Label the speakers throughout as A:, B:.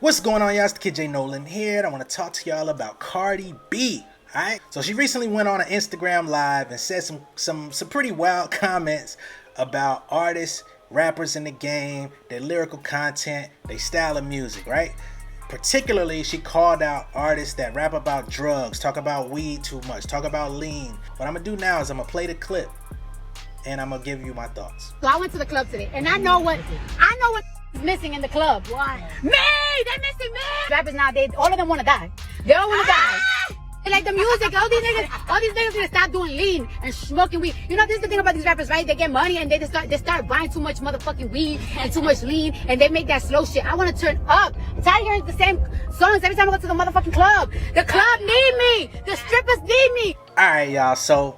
A: What's going on, y'all? It's the Kid J Nolan here, and I want to talk to y'all about Cardi B. Alright? So she recently went on an Instagram live and said some pretty wild comments about artists, rappers in the game, their lyrical content, their style of music, right? Particularly, she called out artists that rap about drugs, talk about weed too much, talk about lean. What I'm gonna do now is I'm gonna play the clip and I'm gonna give you my thoughts.
B: So I went to the club today, and I know what is missing in the club. Why? Me! They're missing me! Rappers nowadays, all of them want to die. They all want to die. They like the music. All these niggas need to stop doing lean and smoking weed. You know, this is the thing about these rappers, right? They get money and they start buying too much motherfucking weed and too much lean, and they make that slow shit. I want to turn up. I'm tired of hearing the same songs every time I go to the motherfucking club. The club need me. The strippers need me.
A: All right, y'all. So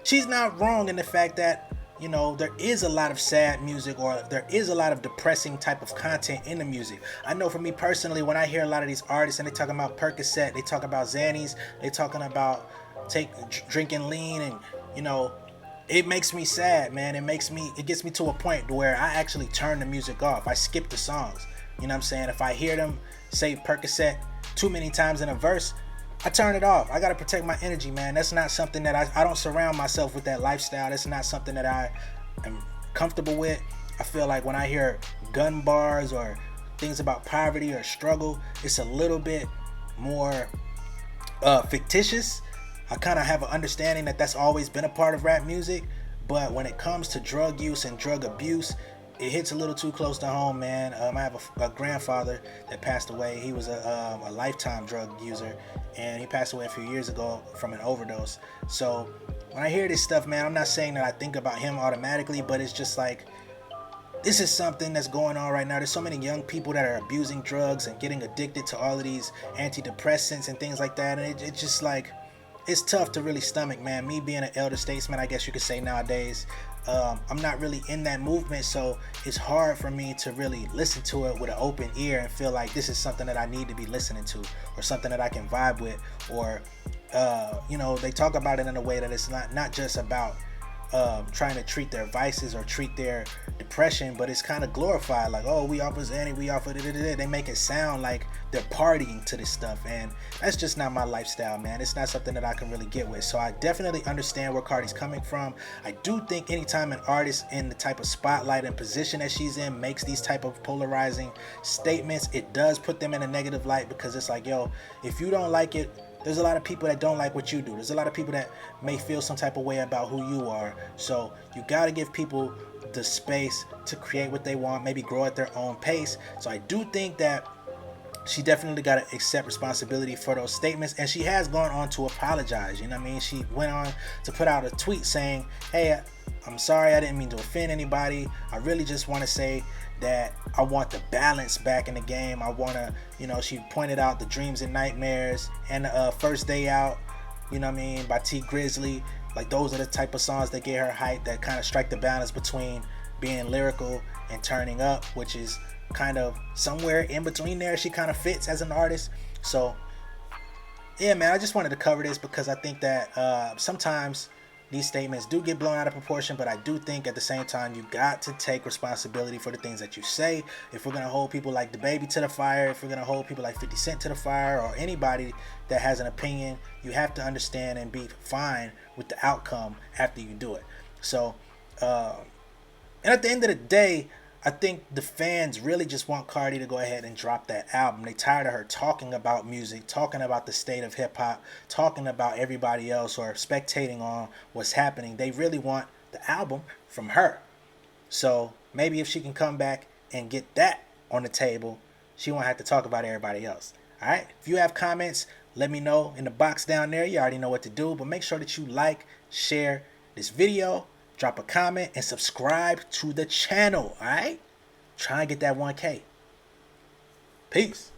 A: she's not wrong in the fact that, you know, there is a lot of sad music, or there is a lot of depressing type of content in the music. I know for me personally, when I hear a lot of these artists and they talking about Percocet, they talk about Xannies, they talking about drinking lean, and you know, it makes me sad, man. It gets me to a point where I actually turn the music off. I skip the songs. You know what I'm saying? If I hear them say Percocet too many times in a verse, I turn it off. I gotta protect my energy, man. That's not something that I don't surround myself with that lifestyle. That's not something that I am comfortable with. I feel like when I hear gun bars or things about poverty or struggle, it's a little bit more fictitious. I kind of have an understanding that that's always been a part of rap music, but when it comes to drug use and drug abuse, it hits a little too close to home, man. I have a grandfather that passed away. He was a lifetime drug user, and he passed away a few years ago from an overdose. So when I hear this stuff, man, I'm not saying that I think about him automatically, but it's just like, this is something that's going on right now. There's so many young people that are abusing drugs and getting addicted to all of these antidepressants and things like that, and it's just like, it's tough to really stomach, man. Me being an elder statesman, I guess you could say nowadays, I'm not really in that movement, so it's hard for me to really listen to it with an open ear and feel like this is something that I need to be listening to, or something that I can vibe with, or you know, they talk about it in a way that it's not just about trying to treat their vices or treat their depression, but it's kind of glorified, like, oh, we offer Xanny, we offer da-da-da-da. They make it sound like they're partying to this stuff, and that's just not my lifestyle, man. It's not something that I can really get with. So I definitely understand where Cardi's coming from. I do think anytime an artist in the type of spotlight and position that she's in makes these type of polarizing statements, it does put them in a negative light, because it's like, yo, if you don't like it, there's a lot of people that don't like what you do. There's a lot of people that may feel some type of way about who you are. So you got to give people the space to create what they want, maybe grow at their own pace. So I do think that she definitely got to accept responsibility for those statements, and she has gone on to apologize. You know what I mean? She went on to put out a tweet saying, hey, I'm sorry, I didn't mean to offend anybody. I really just want to say that I want the balance back in the game. I want to, you know, she pointed out the Dreams and Nightmares and First Day Out, you know what I mean, by T Grizzly. Like, those are the type of songs that get her hype, that kind of strike the balance between being lyrical and turning up, which is kind of somewhere in between there. She kind of fits as an artist. So yeah, man, I just wanted to cover this because I think that sometimes these statements do get blown out of proportion, but I do think at the same time, you got to take responsibility for the things that you say. If we're going to hold people like DaBaby to the fire, if we're going to hold people like 50 Cent to the fire, or anybody that has an opinion, you have to understand and be fine with the outcome after you do it. So, and at the end of the day, I think the fans really just want Cardi to go ahead and drop that album. They tired of her talking about music, talking about the state of hip-hop, talking about everybody else, or spectating on what's happening. They really want the album from her. So maybe if she can come back and get that on the table, she won't have to talk about everybody else. All right? If you have comments, let me know in the box down there. You already know what to do, but make sure that you like, share this video, drop a comment, and subscribe to the channel, all right? Try and get that 1K. Peace.